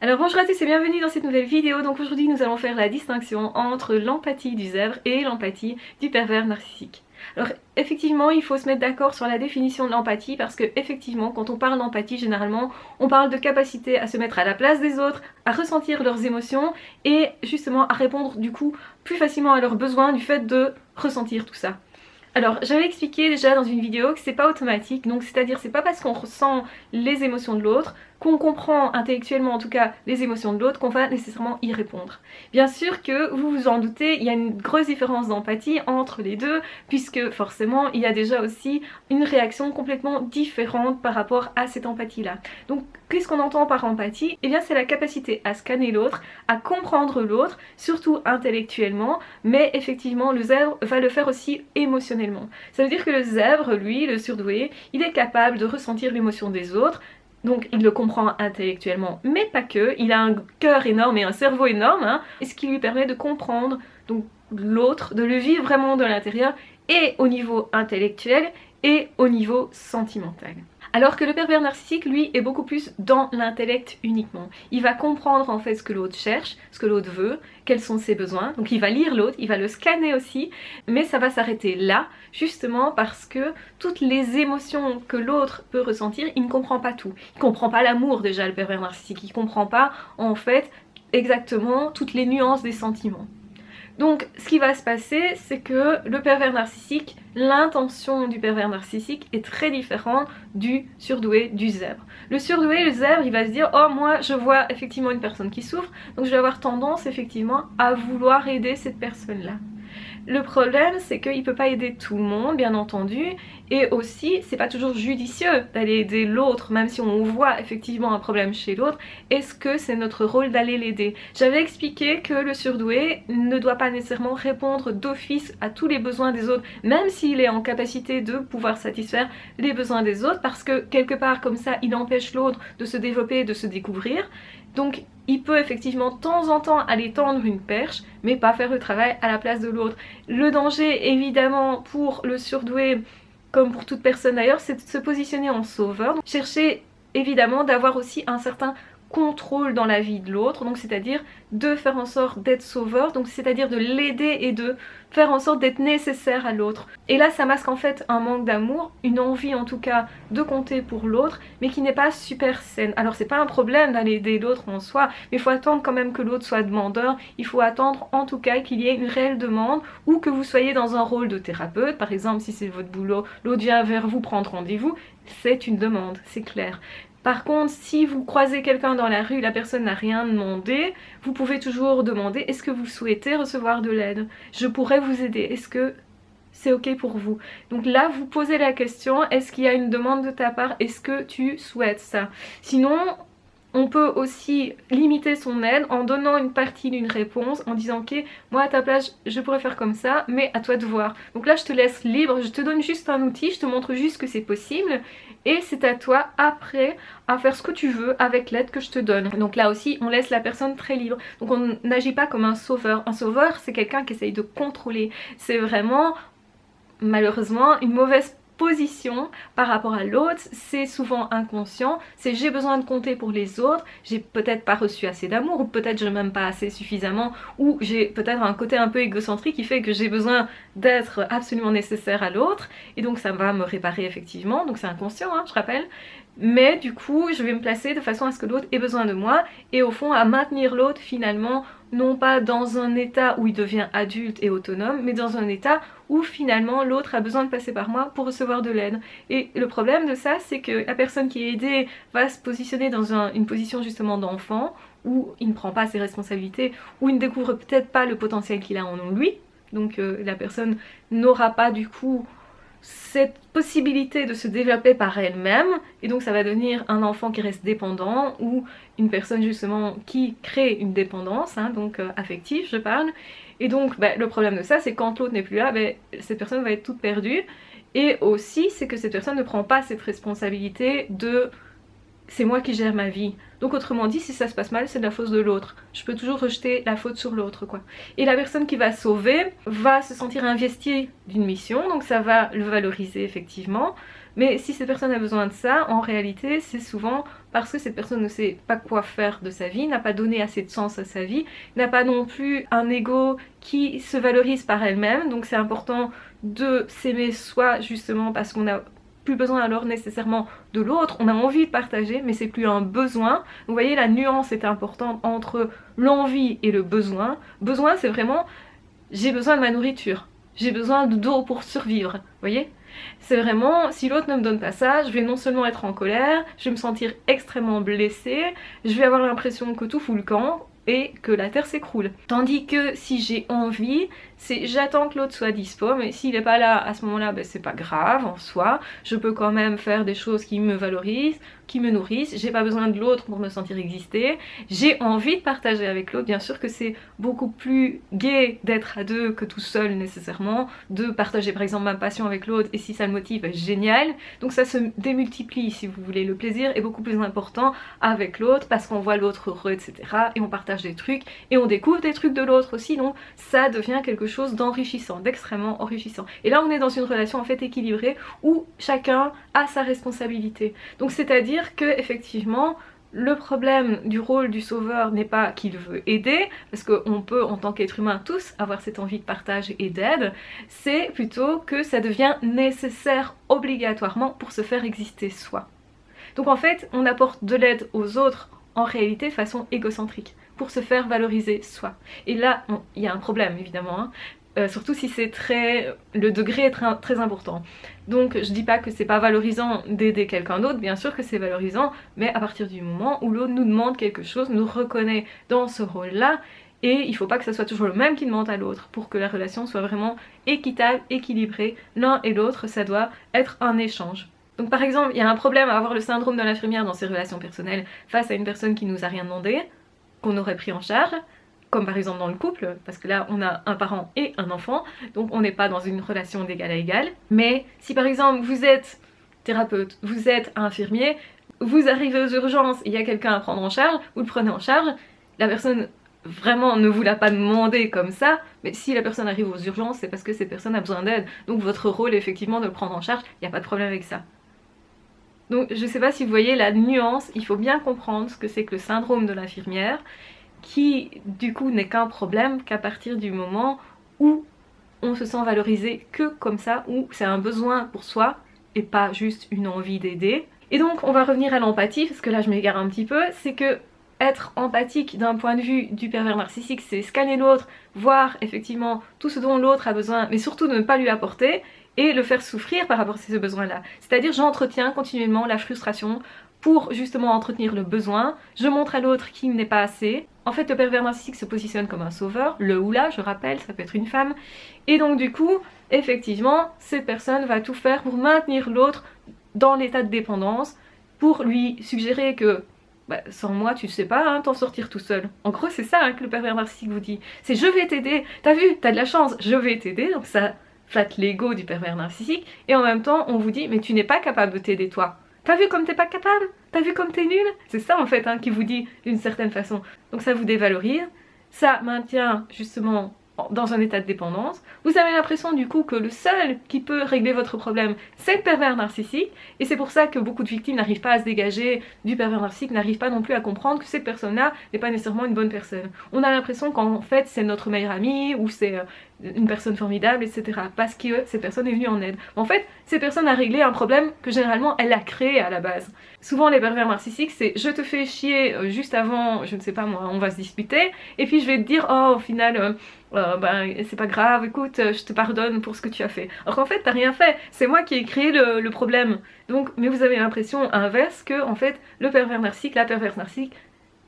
Alors bonjour à tous et bienvenue dans cette nouvelle vidéo. Donc aujourd'hui nous allons faire la distinction entre l'empathie du zèbre et l'empathie du pervers narcissique. Alors effectivement il faut se mettre d'accord sur la définition de l'empathie parce que effectivement quand on parle d'empathie généralement on parle de capacité à se mettre à la place des autres, à ressentir leurs émotions et justement à répondre du coup plus facilement à leurs besoins du fait de ressentir tout ça. Alors j'avais expliqué déjà dans une vidéo que c'est pas automatique, donc c'est-à-dire c'est pas parce qu'on ressent les émotions de l'autre, qu'on comprend intellectuellement en tout cas les émotions de l'autre, qu'on va nécessairement y répondre. Bien sûr que vous vous en doutez, il y a une grosse différence d'empathie entre les deux, puisque forcément il y a déjà aussi une réaction complètement différente par rapport à cette empathie-là. Donc qu'est-ce qu'on entend par empathie? Eh bien c'est la capacité à scanner l'autre, à comprendre l'autre, surtout intellectuellement, mais effectivement le zèbre va le faire aussi émotionnellement. Ça veut dire que le zèbre, lui, le surdoué, il est capable de ressentir l'émotion des autres, donc il le comprend intellectuellement, mais pas que, il a un cœur énorme et un cerveau énorme, hein, et ce qui lui permet de comprendre donc l'autre, de le vivre vraiment de l'intérieur, et au niveau intellectuel, et au niveau sentimental. Alors que le pervers narcissique, lui, est beaucoup plus dans l'intellect uniquement. Il va comprendre en fait ce que l'autre cherche, ce que l'autre veut, quels sont ses besoins. Donc il va lire l'autre, il va le scanner aussi, mais ça va s'arrêter là, justement parce que toutes les émotions que l'autre peut ressentir, il ne comprend pas tout. Il ne comprend pas l'amour déjà, le pervers narcissique. Il ne comprend pas en fait exactement toutes les nuances des sentiments. Donc ce qui va se passer, c'est que le pervers narcissique, l'intention du pervers narcissique est très différente du surdoué, du zèbre. Le surdoué, le zèbre, il va se dire « Oh moi je vois effectivement une personne qui souffre, donc je vais avoir tendance effectivement à vouloir aider cette personne-là ». Le problème, c'est qu'il ne peut pas aider tout le monde, bien entendu, et aussi, c'est pas toujours judicieux d'aller aider l'autre, même si on voit effectivement un problème chez l'autre, est-ce que c'est notre rôle d'aller l'aider? J'avais expliqué que le surdoué ne doit pas nécessairement répondre d'office à tous les besoins des autres, même s'il est en capacité de pouvoir satisfaire les besoins des autres, parce que quelque part comme ça, il empêche l'autre de se développer, de se découvrir. Donc il peut effectivement de temps en temps aller tendre une perche, mais pas faire le travail à la place de l'autre. Le danger évidemment pour le surdoué, comme pour toute personne d'ailleurs, c'est de se positionner en sauveur. Donc, chercher évidemment d'avoir aussi un certain contrôle dans la vie de l'autre, donc c'est-à-dire de faire en sorte d'être sauveur, donc c'est-à-dire de l'aider et de faire en sorte d'être nécessaire à l'autre. Et là ça masque en fait un manque d'amour, une envie en tout cas de compter pour l'autre, mais qui n'est pas super saine. Alors c'est pas un problème d'aller aider l'autre en soi, mais il faut attendre quand même que l'autre soit demandeur, il faut attendre en tout cas qu'il y ait une réelle demande, ou que vous soyez dans un rôle de thérapeute, par exemple si c'est votre boulot, l'autre vient vers vous prendre rendez-vous, c'est une demande, c'est clair. Par contre, si vous croisez quelqu'un dans la rue, la personne n'a rien demandé, vous pouvez toujours demander: est-ce que vous souhaitez recevoir de l'aide? Je pourrais vous aider, est-ce que c'est ok pour vous? Donc là, vous posez la question: est-ce qu'il y a une demande de ta part? Est-ce que tu souhaites ça? Sinon, on peut aussi limiter son aide en donnant une partie d'une réponse, en disant ok, moi à ta place je pourrais faire comme ça, mais à toi de voir. Donc là je te laisse libre, je te donne juste un outil, je te montre juste que c'est possible, et c'est à toi après à faire ce que tu veux avec l'aide que je te donne. Donc là aussi on laisse la personne très libre, donc on n'agit pas comme un sauveur. Un sauveur c'est quelqu'un qui essaye de contrôler, c'est vraiment malheureusement une mauvaise position par rapport à l'autre, c'est souvent inconscient, c'est j'ai besoin de compter pour les autres, j'ai peut-être pas reçu assez d'amour, ou peut-être je m'aime pas assez suffisamment, ou j'ai peut-être un côté un peu égocentrique qui fait que j'ai besoin d'être absolument nécessaire à l'autre, et donc ça va me réparer effectivement, donc c'est inconscient hein, je rappelle, mais du coup je vais me placer de façon à ce que l'autre ait besoin de moi, et au fond à maintenir l'autre finalement, non pas dans un état où il devient adulte et autonome, mais dans un état où finalement l'autre a besoin de passer par moi pour recevoir de l'aide. Et le problème de ça, c'est que la personne qui est aidée va se positionner dans une position justement d'enfant, où il ne prend pas ses responsabilités, où il ne découvre peut-être pas le potentiel qu'il a en lui, donc la personne n'aura pas du coup cette possibilité de se développer par elle-même, et donc ça va devenir un enfant qui reste dépendant, ou une personne justement qui crée une dépendance, hein, donc affective je parle, et donc le problème de ça c'est quand l'autre n'est plus là, cette personne va être toute perdue, et aussi c'est que cette personne ne prend pas cette responsabilité de c'est moi qui gère ma vie. Donc autrement dit, si ça se passe mal, c'est de la faute de l'autre. Je peux toujours rejeter la faute sur l'autre, quoi. Et la personne qui va sauver va se sentir investie d'une mission, donc ça va le valoriser effectivement. Mais si cette personne a besoin de ça, en réalité, c'est souvent parce que cette personne ne sait pas quoi faire de sa vie, n'a pas donné assez de sens à sa vie, n'a pas non plus un ego qui se valorise par elle-même. Donc c'est important de s'aimer soi justement parce qu'on a plus besoin alors nécessairement de l'autre, on a envie de partager mais c'est plus un besoin. Vous voyez, la nuance est importante entre l'envie et le besoin. Besoin, c'est vraiment j'ai besoin de ma nourriture, j'ai besoin d'eau pour survivre, vous voyez. C'est vraiment, si l'autre ne me donne pas ça, je vais non seulement être en colère, je vais me sentir extrêmement blessée, je vais avoir l'impression que tout fout le camp et que la terre s'écroule. Tandis que si j'ai envie, c'est j'attends que l'autre soit dispo, mais s'il n'est pas là à ce moment-là, ben c'est pas grave en soi, je peux quand même faire des choses qui me valorisent, qui me nourrissent, j'ai pas besoin de l'autre pour me sentir exister, j'ai envie de partager avec l'autre. Bien sûr que c'est beaucoup plus gai d'être à deux que tout seul nécessairement, de partager par exemple ma passion avec l'autre, et si ça le motive, ben, génial. Donc ça se démultiplie si vous voulez, le plaisir est beaucoup plus important avec l'autre parce qu'on voit l'autre heureux, etc. et on partage des trucs et on découvre des trucs de l'autre aussi, donc ça devient quelque chose d'enrichissant, d'extrêmement enrichissant. Et là on est dans une relation en fait équilibrée où chacun a sa responsabilité. Donc c'est-à-dire que effectivement le problème du rôle du sauveur n'est pas qu'il veut aider, parce qu'on peut en tant qu'être humain tous avoir cette envie de partage et d'aide, c'est plutôt que ça devient nécessaire obligatoirement pour se faire exister soi. Donc en fait on apporte de l'aide aux autres en réalité de façon égocentrique, pour se faire valoriser soi. Et là, il y a un problème évidemment, hein. Surtout si c'est le degré est très important. Donc je dis pas que c'est pas valorisant d'aider quelqu'un d'autre, bien sûr que c'est valorisant, mais à partir du moment où l'autre nous demande quelque chose, nous reconnaît dans ce rôle-là, et il faut pas que ça soit toujours le même qui demande à l'autre pour que la relation soit vraiment équitable, équilibrée. L'un et l'autre, ça doit être un échange. Donc par exemple, il y a un problème à avoir le syndrome de l'infirmière dans ses relations personnelles face à une personne qui nous a rien demandé, qu'on aurait pris en charge, comme par exemple dans le couple, parce que là on a un parent et un enfant, donc on n'est pas dans une relation d'égal à égal. Mais si par exemple vous êtes thérapeute, vous êtes infirmier, vous arrivez aux urgences, il y a quelqu'un à prendre en charge, vous le prenez en charge, la personne vraiment ne vous l'a pas demandé comme ça, mais si la personne arrive aux urgences, c'est parce que cette personne a besoin d'aide, donc votre rôle est effectivement de le prendre en charge, il n'y a pas de problème avec ça. Donc je sais pas si vous voyez la nuance, il faut bien comprendre ce que c'est que le syndrome de l'infirmière, qui du coup n'est qu'un problème qu'à partir du moment où on se sent valorisé que comme ça, où c'est un besoin pour soi et pas juste une envie d'aider. Et donc on va revenir à l'empathie, parce que là je m'égare un petit peu, c'est que être empathique d'un point de vue du pervers narcissique, c'est scanner l'autre, voir effectivement tout ce dont l'autre a besoin, mais surtout de ne pas lui apporter, et le faire souffrir par rapport à ce besoin-là. C'est-à-dire j'entretiens continuellement la frustration pour justement entretenir le besoin, je montre à l'autre qu'il n'est pas assez. En fait le pervers narcissique se positionne comme un sauveur, le ou la, je rappelle, ça peut être une femme, et donc du coup, effectivement, cette personne va tout faire pour maintenir l'autre dans l'état de dépendance, pour lui suggérer que bah, sans moi tu sais pas hein, t'en sortir tout seul. En gros c'est ça hein, que le pervers narcissique vous dit, c'est je vais t'aider, t'as vu, t'as de la chance, je vais t'aider, donc ça flatte l'ego du pervers narcissique, et en même temps on vous dit mais tu n'es pas capable de t'aider toi. T'as vu comme t'es pas capable? T'as vu comme t'es nul? C'est ça en fait hein, qui vous dit d'une certaine façon. Donc ça vous dévalorise, ça maintient justement dans un état de dépendance. Vous avez l'impression du coup que le seul qui peut régler votre problème c'est le pervers narcissique, et c'est pour ça que beaucoup de victimes n'arrivent pas à se dégager du pervers narcissique, n'arrivent pas non plus à comprendre que cette personne-là n'est pas nécessairement une bonne personne. On a l'impression qu'en fait c'est notre meilleur ami ou c'est une personne formidable, etc. Parce que cette personne est venue en aide. En fait, cette personne a réglé un problème que généralement elle a créé à la base. Souvent les pervers narcissiques c'est je te fais chier juste avant, je ne sais pas moi, on va se disputer, et puis je vais te dire oh au final ben c'est pas grave, écoute, je te pardonne pour ce que tu as fait. Alors qu'en fait t'as rien fait, c'est moi qui ai créé le problème. Donc, mais vous avez l'impression inverse que en fait le pervers narcissique, la perverse narcissique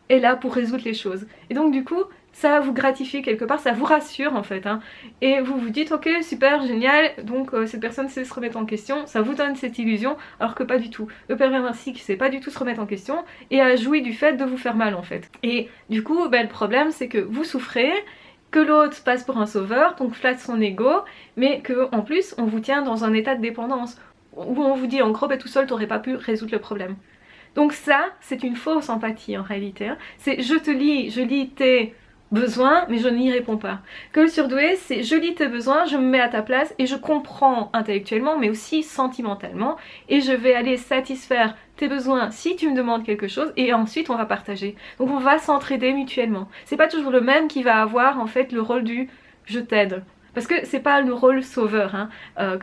est là pour résoudre les choses. Et donc du coup ça vous gratifie quelque part, ça vous rassure en fait hein. Et vous vous dites ok super génial, donc cette personne sait se remettre en question, ça vous donne cette illusion, alors que pas du tout. Le pervers narcissique sait pas du tout se remettre en question et a joui du fait de vous faire mal en fait. Et du coup ben, le problème c'est que vous souffrez, que l'autre passe pour un sauveur, donc flatte son ego, mais que en plus on vous tient dans un état de dépendance où on vous dit en gros ben, tout seul t'aurais pas pu résoudre le problème. Donc ça c'est une fausse empathie en réalité hein. C'est je lis tes besoin mais je n'y réponds pas. Que le surdoué c'est je lis tes besoins, je me mets à ta place et je comprends intellectuellement mais aussi sentimentalement et je vais aller satisfaire tes besoins si tu me demandes quelque chose et ensuite on va partager. Donc on va s'entraider mutuellement. C'est pas toujours le même qui va avoir en fait le rôle du je t'aide. Parce que c'est pas le rôle sauveur, hein.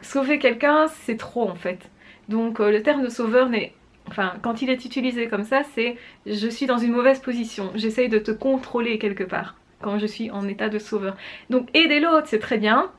Sauver quelqu'un c'est trop en fait. Donc le terme de sauveur n'est... Enfin, quand il est utilisé comme ça, c'est je suis dans une mauvaise position, j'essaye de te contrôler quelque part, quand je suis en état de sauveur. Donc aider l'autre c'est très bien,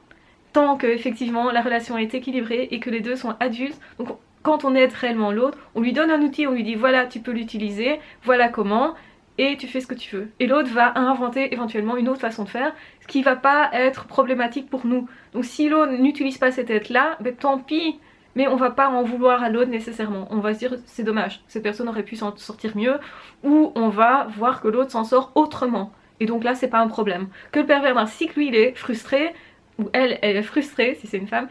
tant que effectivement la relation est équilibrée et que les deux sont adultes. Donc quand on aide réellement l'autre, on lui donne un outil, on lui dit voilà tu peux l'utiliser, voilà comment, et tu fais ce que tu veux. Et l'autre va inventer éventuellement une autre façon de faire, ce qui va pas être problématique pour nous. Donc si l'autre n'utilise pas cette aide là, ben tant pis. Mais on va pas en vouloir à l'autre nécessairement. On va se dire c'est dommage, cette personne aurait pu s'en sortir mieux, ou on va voir que l'autre s'en sort autrement. Et donc là c'est pas un problème. Que le pervers narcissique lui il est frustré, ou elle est frustrée si c'est une femme,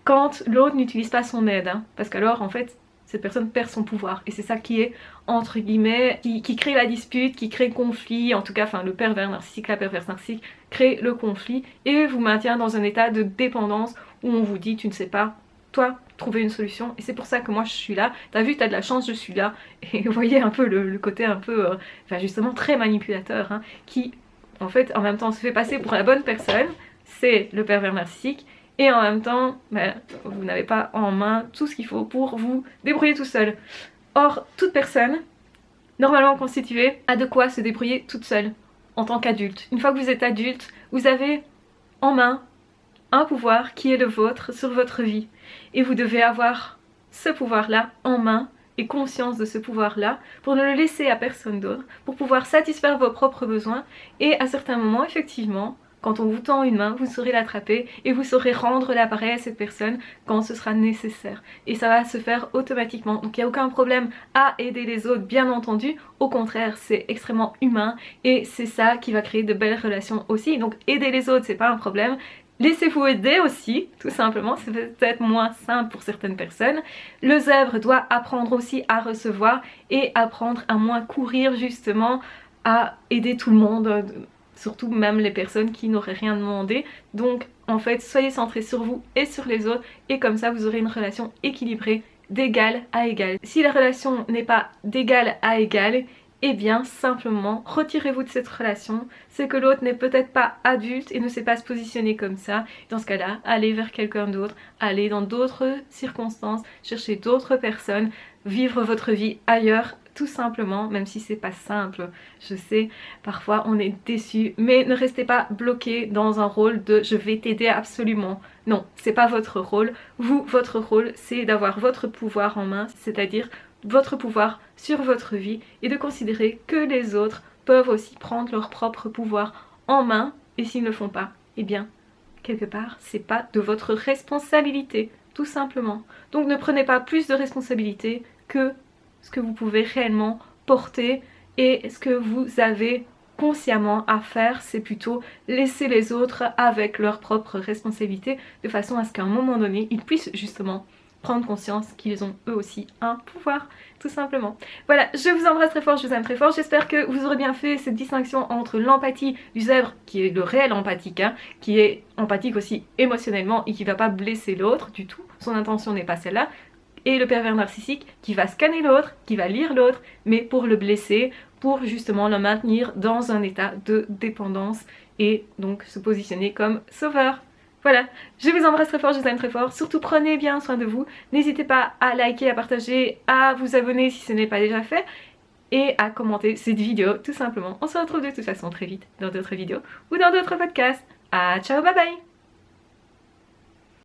quand l'autre n'utilise pas son aide. Hein. Parce qu'alors en fait cette personne perd son pouvoir. Et c'est ça qui est entre guillemets, qui crée la dispute, qui crée le conflit, en tout cas enfin le pervers narcissique, la perverse narcissique crée le conflit et vous maintient dans un état de dépendance où on vous dit tu ne sais pas, toi trouver une solution. Et c'est pour ça que moi je suis là. T'as vu, t'as de la chance, je suis là. Et vous voyez un peu le côté un peu, enfin justement très manipulateur, hein, qui en fait en même temps se fait passer pour la bonne personne, c'est le pervers narcissique, et en même temps, ben, vous n'avez pas en main tout ce qu'il faut pour vous débrouiller tout seul. Or, toute personne, normalement constituée, a de quoi se débrouiller toute seule, en tant qu'adulte. Une fois que vous êtes adulte, vous avez en main un pouvoir qui est le vôtre sur votre vie. Et vous devez avoir ce pouvoir-là en main et conscience de ce pouvoir-là pour ne le laisser à personne d'autre, pour pouvoir satisfaire vos propres besoins et à certains moments, effectivement, quand on vous tend une main, vous saurez l'attraper et vous saurez rendre l'appareil à cette personne quand ce sera nécessaire. Et ça va se faire automatiquement. Donc il n'y a aucun problème à aider les autres, bien entendu. Au contraire, c'est extrêmement humain et c'est ça qui va créer de belles relations aussi. Donc aider les autres, c'est pas un problème. Laissez-vous aider aussi, tout simplement, c'est peut-être moins simple pour certaines personnes. Le zèbre doit apprendre aussi à recevoir et apprendre à moins courir justement à aider tout le monde, surtout même les personnes qui n'auraient rien demandé. Donc en fait, soyez centrés sur vous et sur les autres et comme ça vous aurez une relation équilibrée d'égal à égal. Si la relation n'est pas d'égal à égal, eh bien simplement retirez-vous de cette relation, c'est que l'autre n'est peut-être pas adulte et ne sait pas se positionner comme ça. Dans ce cas-là, allez vers quelqu'un d'autre, allez dans d'autres circonstances, cherchez d'autres personnes, vivre votre vie ailleurs tout simplement, même si c'est pas simple, je sais, parfois on est déçu, mais ne restez pas bloqué dans un rôle de je vais t'aider absolument. Non, c'est pas votre rôle. Vous, votre rôle, c'est d'avoir votre pouvoir en main, c'est-à-dire votre pouvoir sur votre vie et de considérer que les autres peuvent aussi prendre leur propre pouvoir en main et s'ils ne le font pas, eh bien, quelque part, c'est pas de votre responsabilité, tout simplement. Donc ne prenez pas plus de responsabilité que ce que vous pouvez réellement porter et ce que vous avez consciemment à faire, c'est plutôt laisser les autres avec leurs propres responsabilités de façon à ce qu'à un moment donné, ils puissent justement prendre conscience qu'ils ont eux aussi un pouvoir, tout simplement. Voilà, je vous embrasse très fort, je vous aime très fort, j'espère que vous aurez bien fait cette distinction entre l'empathie du zèbre, qui est le réel empathique, hein, qui est empathique aussi émotionnellement et qui va pas blesser l'autre du tout, son intention n'est pas celle-là, et le pervers narcissique qui va scanner l'autre, qui va lire l'autre, mais pour le blesser, pour justement le maintenir dans un état de dépendance et donc se positionner comme sauveur. Voilà, je vous embrasse très fort, je vous aime très fort, surtout prenez bien soin de vous, n'hésitez pas à liker, à partager, à vous abonner si ce n'est pas déjà fait et à commenter cette vidéo tout simplement. On se retrouve de toute façon très vite dans d'autres vidéos ou dans d'autres podcasts. Ciao, bye bye.